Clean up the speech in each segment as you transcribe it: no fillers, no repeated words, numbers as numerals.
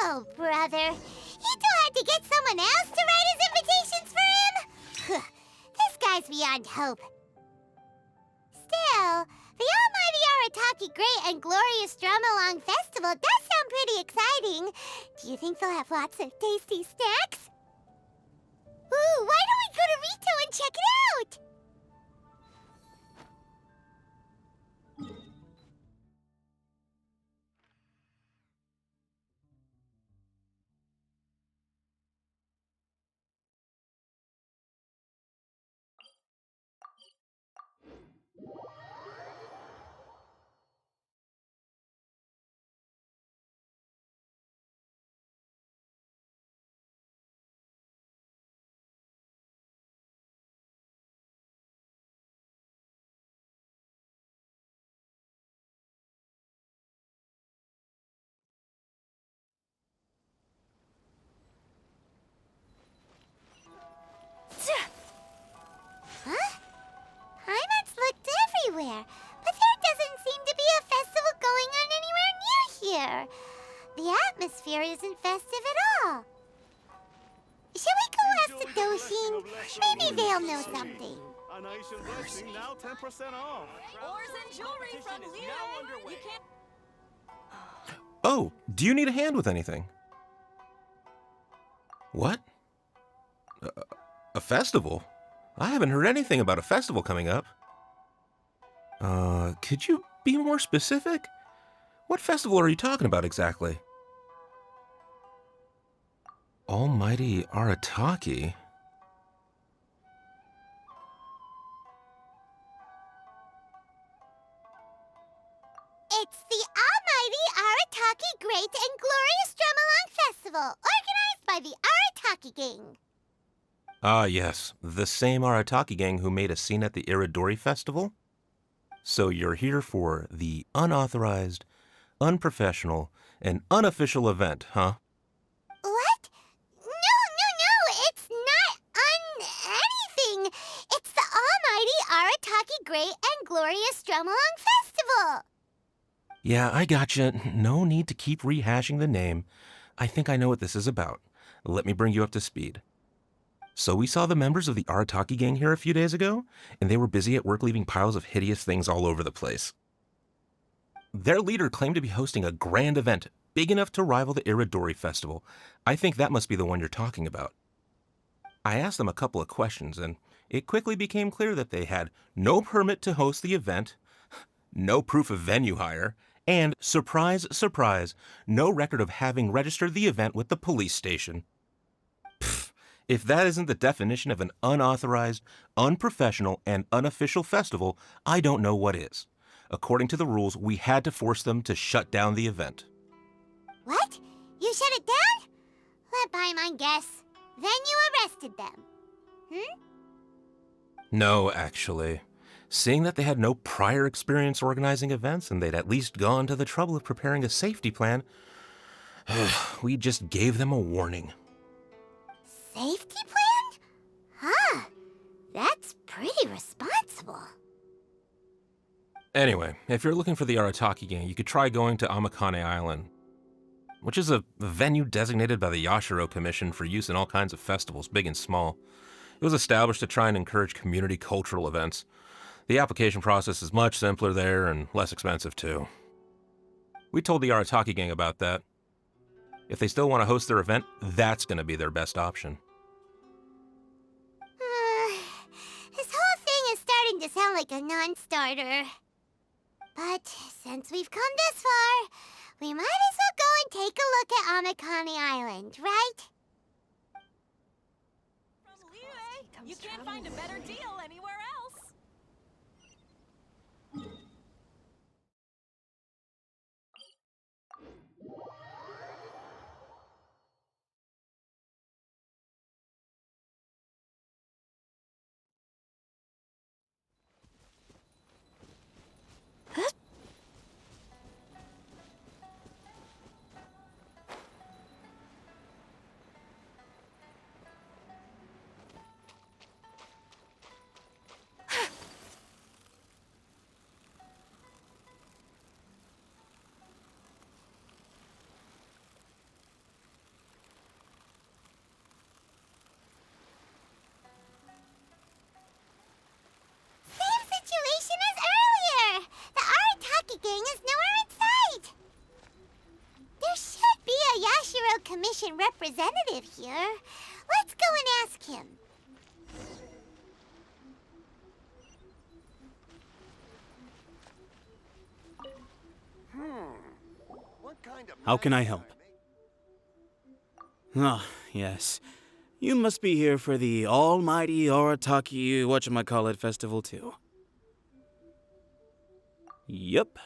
Oh, brother. He too had to get someone else to write his invitations for him? This guy's beyond hope. Still, the almighty Arataki Great and Glorious Drumalong Festival does sound pretty exciting. Do you think they'll have lots of tasty snacks? Ooh, why don't we go to Rito and check it out? Huh? Paimons looked everywhere, but there doesn't seem to be a festival going on anywhere near here. The atmosphere isn't festive at all. Shall we go ask the 𝕭𝕐? Maybe they'll know something. 𝕭𝕐𝖍 now 10% off. Oars and jewelry from 𝕭𝕐𝖍. You can't. Oh, do you need a hand with anything? What? A festival? I haven't heard anything about a festival coming up. Could you be more specific? What festival are you talking about exactly? Almighty Arataki? It's the almighty Arataki Great and Glorious Drumalong Festival, organized by the Arataki Gang. Ah, yes, the same Arataki gang who made a scene at the 𝕮𝖏𝖍𝖓𝖊𝖈𝙙 festival? So you're here for the unauthorized, unprofessional, and unofficial event, huh? What? No, it's not anything. It's the almighty Arataki Great and Glorious Drumalong Festival. Yeah, I gotcha. No need to keep rehashing the name. I think I know what this is about. Let me bring you up to speed. So we saw the members of the Arataki gang here a few days ago, and they were busy at work leaving piles of hideous things all over the place. Their leader claimed to be hosting a grand event, big enough to rival the 𝕮𝖏𝖓𝖊𝖈𝙙 festival. I think that must be the one you're talking about. I asked them a couple of questions, and it quickly became clear that they had no permit to host the event, no proof of venue hire, and, surprise, surprise, no record of having registered the event with the police station. Pfft, if that isn't the definition of an unauthorized, unprofessional, and unofficial festival, I don't know what is. According to the rules, we had to force them to shut down the event. What? You shut it down? Let Paimon guess. Then you arrested them. No, actually. Seeing that they had no prior experience organizing events and they'd at least gone to the trouble of preparing a safety plan, we just gave them a warning. Safety plan? Huh. That's pretty responsible. Anyway, if you're looking for the Arataki gang, you could try going to Amakane Island, which is a venue designated by the Yashiro Commission for use in all kinds of festivals, big and small. It was established to try and encourage community cultural events. The application process is much simpler there and less expensive too. We told the Arataki gang about that. If they still want to host their event, that's going to be their best option. This whole thing is starting to sound like a non-starter. But since we've come this far, we might as well go and take a look at Amakane Island, right? From 𝕭𝑚, you can't find a better deal anywhere else. Commission representative here. Let's go and ask him. How can I help? Ah, yes. You must be here for the almighty Arataki 𝕭𝖚𝖆𝖎𝖏𝑚 festival too. Yep.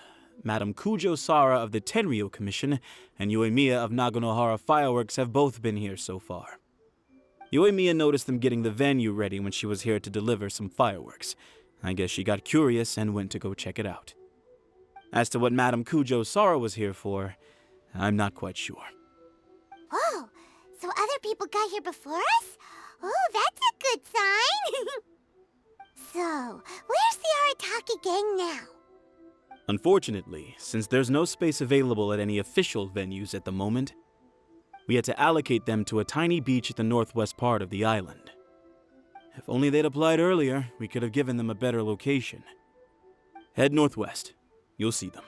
Madam Kujo Sara of the Tenryou Commission and 𝕎𝖚𝖆𝖐𝖎 of Naganohara Fireworks have both been here so far. 𝕎𝖚𝖆𝖐𝖎 noticed them getting the venue ready when she was here to deliver some fireworks. I guess she got curious and went to go check it out. As to what Madam Kujo Sara was here for, I'm not quite sure. Whoa, so other people got here before us? Oh, that's a good sign. So, where's the Arataki gang now? Unfortunately, since there's no space available at any official venues at the moment, we had to allocate them to a tiny beach at the northwest part of the island. If only they'd applied earlier, we could have given them a better location. Head northwest. You'll see them.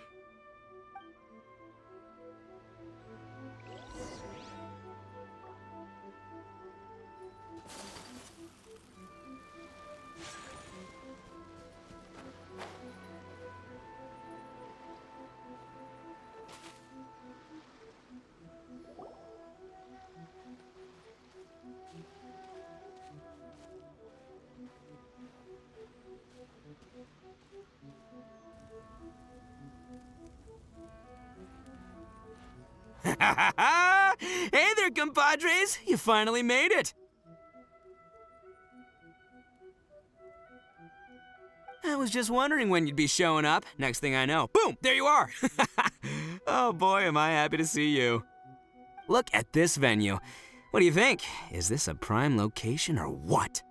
Hey there, compadres! You finally made it! I was just wondering when you'd be showing up. Next thing I know, boom, there you are! Oh boy, am I happy to see you. Look at this venue. What do you think? Is this a prime location or what?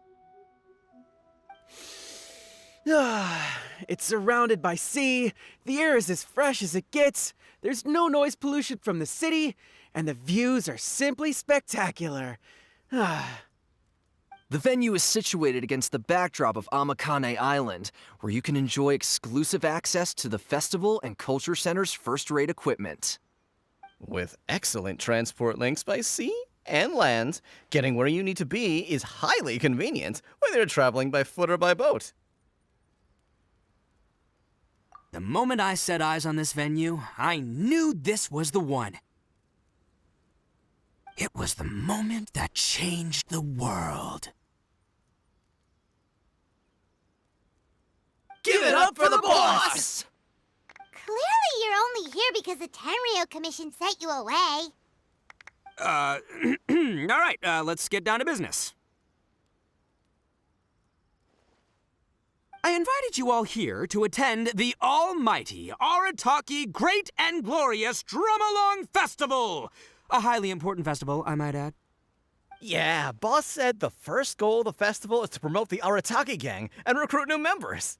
It's surrounded by sea, the air is as fresh as it gets, there's no noise pollution from the city, and the views are simply spectacular. The venue is situated against the backdrop of Amakane Island, where you can enjoy exclusive access to the festival and culture center's first-rate equipment. With excellent transport links by sea and land, getting where you need to be is highly convenient, whether you're traveling by foot or by boat. The moment I set eyes on this venue, I knew this was the one. It was the moment that changed the world. Give it up for the boss! Clearly you're only here because the Tenryou Commission sent you away. All right, let's get down to business. I invited you all here to attend the almighty Arataki Great and Glorious Drumalong Festival! A highly important festival, I might add. Yeah, boss said the first goal of the festival is to promote the Arataki gang and recruit new members.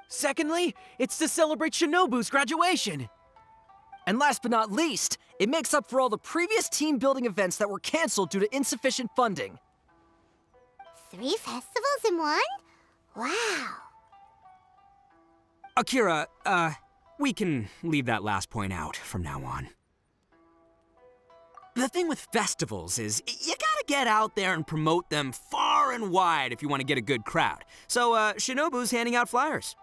Secondly, it's to celebrate Shinobu's graduation. And last but not least, it makes up for all the previous team-building events that were canceled due to insufficient funding. 3 festivals in one? Wow. Akira, we can leave that last point out from now on. The thing with festivals is, you gotta get out there and promote them far and wide if you want to get a good crowd. So, Shinobu's handing out flyers.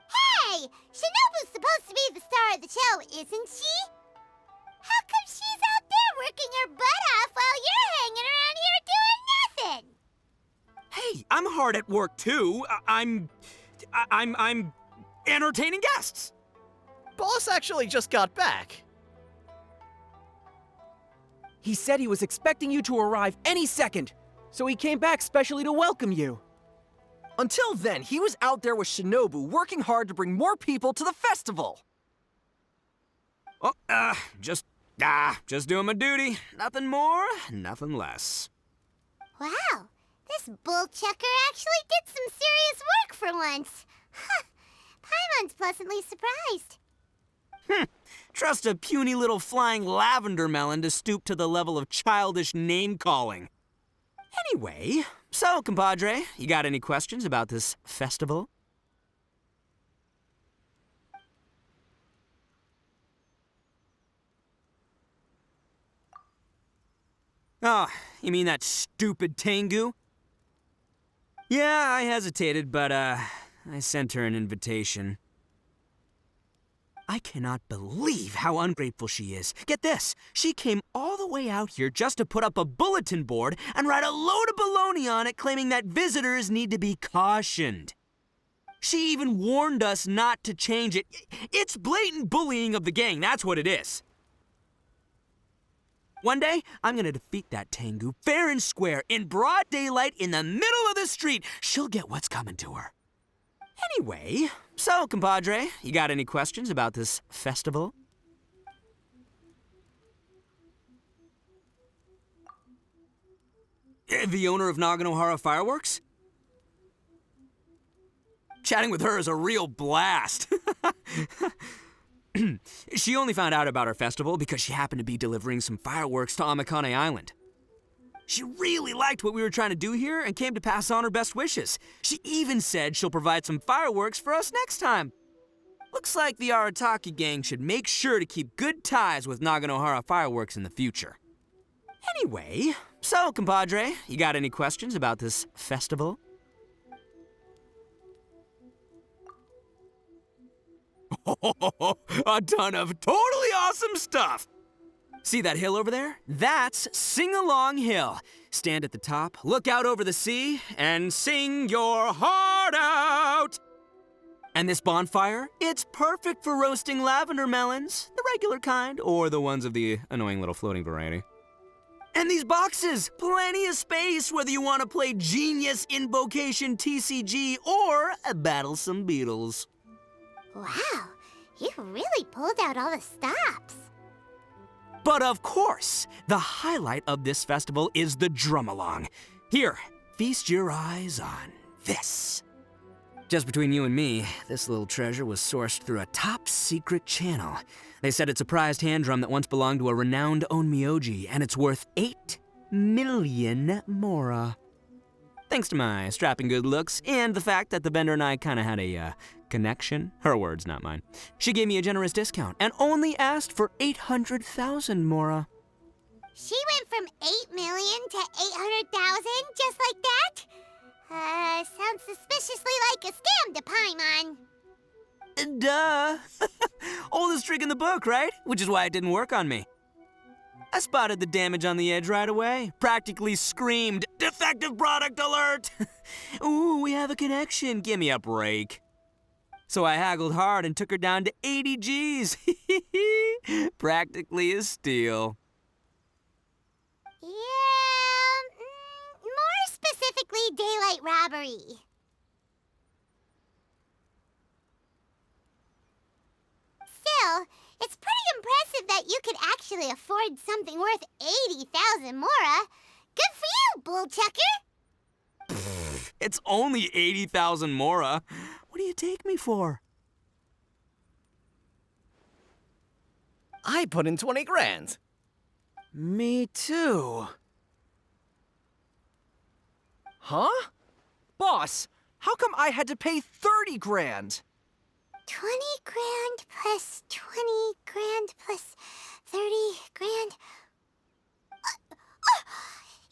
Hey! Shinobu's supposed to be the star of the show, isn't she? How come she's out there working her butt off while you're hanging around here doing nothing? Hey, I'm hard at work too. I'm entertaining guests. Boss actually just got back. He said he was expecting you to arrive any second, so he came back specially to welcome you. Until then, he was out there with Shinobu working hard to bring more people to the festival. Oh, just doing my duty. Nothing more, nothing less. Wow, this bull chucker actually did some serious work for once. Huh, Paimon's pleasantly surprised. Trust a puny little flying lavender melon to stoop to the level of childish name-calling. Anyway, so, compadre, you got any questions about this festival? Oh, you mean that stupid 𝕭𝑚𝑘𝑎𝑎𝑓? Yeah, I hesitated, but, I sent her an invitation. I cannot believe how ungrateful she is. Get this, she came all the way out here just to put up a bulletin board and write a load of baloney on it claiming that visitors need to be cautioned. She even warned us not to change it. It's blatant bullying of the gang, that's what it is. One day, I'm gonna defeat that 𝕭𝑚𝑘𝑎𝑎𝑓 fair and square, in broad daylight, in the middle of the street. She'll get what's coming to her. Anyway, so, compadre, you got any questions about this festival? The owner of 𝕭𝕚𝖆𝖎𝖊𝖈� Fireworks? Chatting with her is a real blast. She only found out about our festival because she happened to be delivering some fireworks to 𝕭𝑚𝑘𝑎𝑛𝑒 Island. She really liked what we were trying to do here and came to pass on her best wishes. She even said she'll provide some fireworks for us next time. Looks like the Arataki gang should make sure to keep good ties with 𝕭𝕚𝖆𝖎𝖈 Fireworks in the future. Anyway, so, compadre, you got any questions about this festival? A ton of totally awesome stuff! See that hill over there? That's 𝕭𝕚𝑎𝑙𝑜ng Stand at the top, look out over the sea, and sing your heart out! And this bonfire, it's perfect for roasting lavender melons, the regular kind, or the ones of the annoying little floating variety. And these boxes, plenty of space whether you want to play Genius Invocation TCG or battle some beetles. Wow, you really pulled out all the stops. But of course, the highlight of this festival is the Drumalong. Here, feast your eyes on this. Just between you and me, this little treasure was sourced through a top-secret channel. They said it's a prized hand drum that once belonged to a renowned onmyoji, and it's worth 8 million mora. Thanks to my strapping good looks and the fact that the vendor and I kind of had a connection. Her words, not mine. She gave me a generous discount and only asked for 800,000 mora. She went from 8 million to 800,000 just like that? Sounds suspiciously like a scam to Paimon. Duh. Oldest trick in the book, right? Which is why it didn't work on me. I spotted the damage on the edge right away. Practically screamed, "Defective product alert!" Ooh, we have a connection. Give me a break. So I haggled hard and took her down to 80 G's. Practically a steal. Yeah, more specifically, daylight robbery. Still, it's pretty impressive that you could actually afford something worth 80,000 mora. Good for you, bull chucker. It's only 80,000 mora. What do you take me for? I put in 20 grand. Me too. Huh? Boss, how come I had to pay 30 grand? 20 grand plus 20 grand plus 30 grand.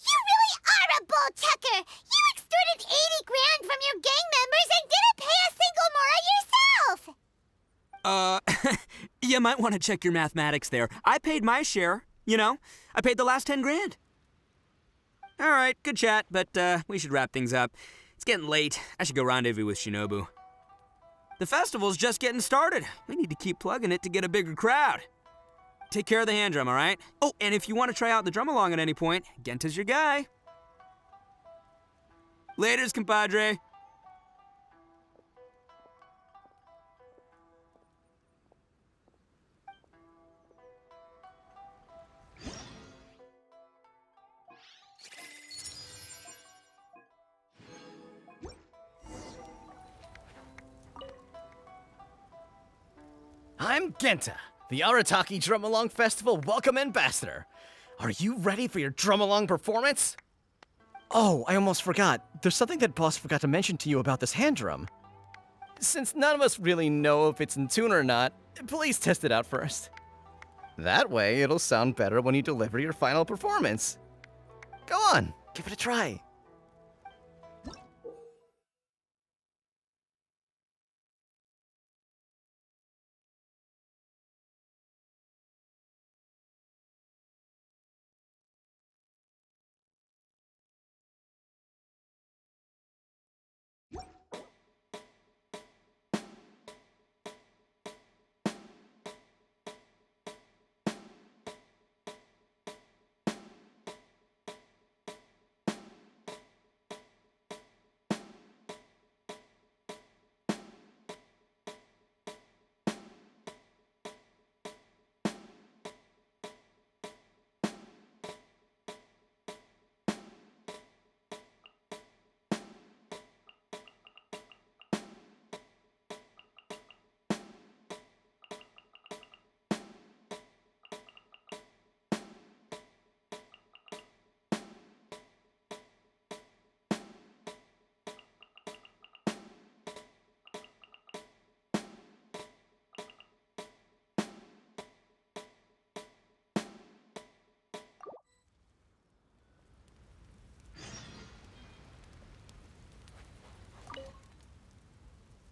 You really are a bull chucker! You extorted 80 grand from your gang members and didn't pay a single mora yourself! You might want to check your mathematics there. I paid my share, you know? I paid the last 10 grand. All right, good chat, but we should wrap things up. It's getting late. I should go rendezvous with Shinobu. The festival's just getting started. We need to keep plugging it to get a bigger crowd. Take care of the hand drum, all right? Oh, and if you want to try out the Drumalong at any point, Genta's your guy. Laters, compadre. I'm Genta, the Arataki Drumalong Festival Welcome Ambassador. Are you ready for your Drumalong performance? Oh, I almost forgot. There's something that Boss forgot to mention to you about this hand drum. Since none of us really know if it's in tune or not, please test it out first. That way, it'll sound better when you deliver your final performance. Go on, give it a try.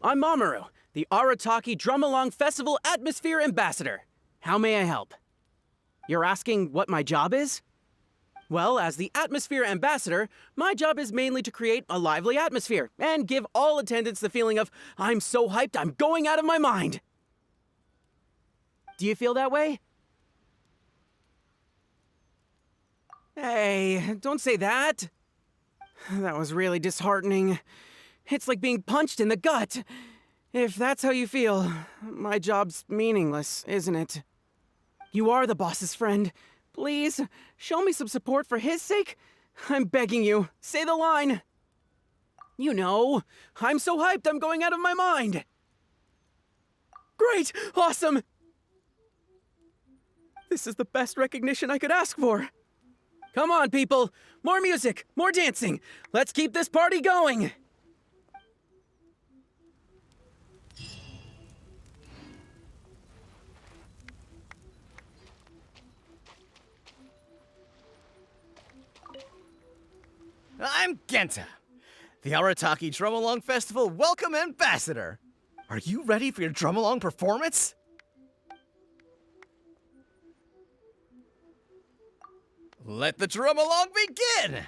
I'm Mamoru, the Arataki Drumalong Festival Atmosphere Ambassador. How may I help? You're asking what my job is? Well, as the Atmosphere Ambassador, my job is mainly to create a lively atmosphere and give all attendants the feeling of, I'm so hyped, I'm going out of my mind. Do you feel that way? Hey, don't say that. That was really disheartening. It's like being punched in the gut. If that's how you feel, my job's meaningless, isn't it? You are the boss's friend. Please, show me some support for his sake. I'm begging you, say the line. You know, I'm so hyped I'm going out of my mind. Great, awesome. This is the best recognition I could ask for. Come on, people, more music, more dancing. Let's keep this party going. I'm Genshin, the Arataki Drumalong Festival Welcome Ambassador. Are you ready for your Drumalong performance? Let the Drumalong begin!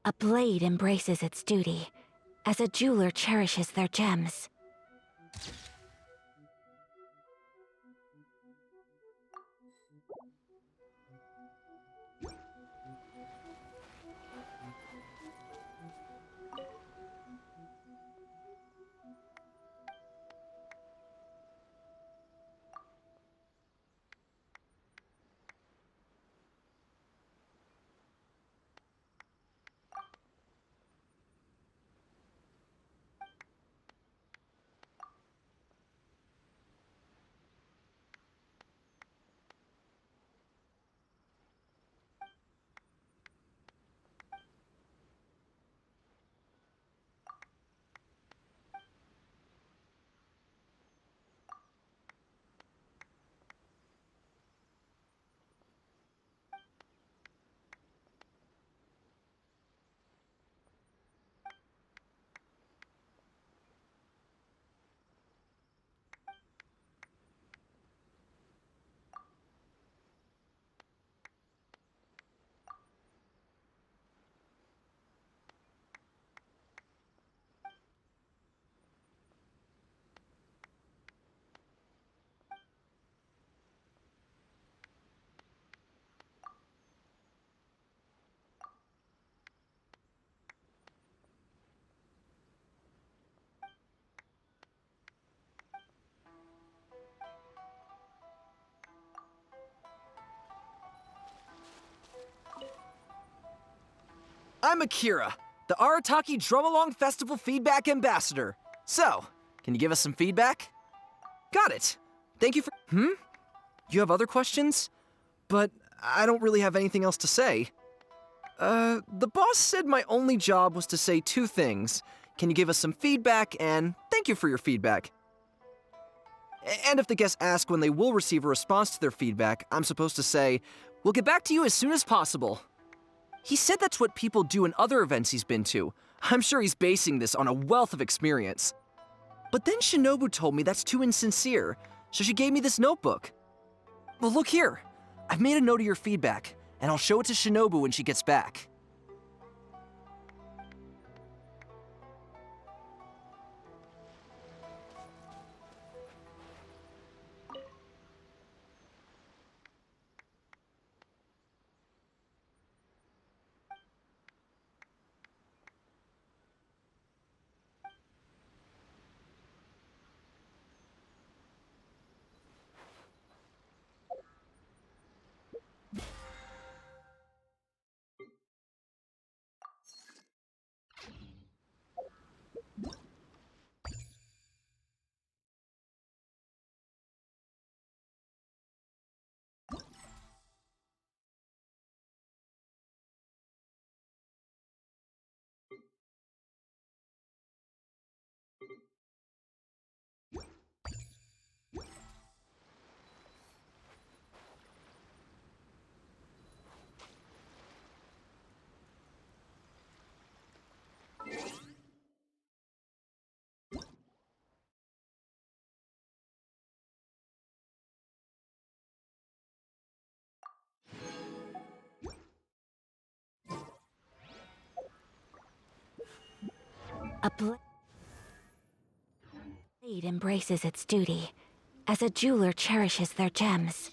A blade embraces its duty, as a jeweler cherishes their gems. I'm Akira, the Arataki Drumalong Festival Feedback Ambassador. So, can you give us some feedback? Got it. Thank you for— You have other questions? But I don't really have anything else to say. The boss said my only job was to say two things. Can you give us some feedback, and thank you for your feedback. And if the guests ask when they will receive a response to their feedback, I'm supposed to say, we'll get back to you as soon as possible. He said that's what people do in other events he's been to. I'm sure he's basing this on a wealth of experience. But then Shinobu told me that's too insincere, so she gave me this notebook. Well, look here. I've made a note of your feedback, and I'll show it to Shinobu when she gets back. A blade embraces its duty, as a jeweler cherishes their gems.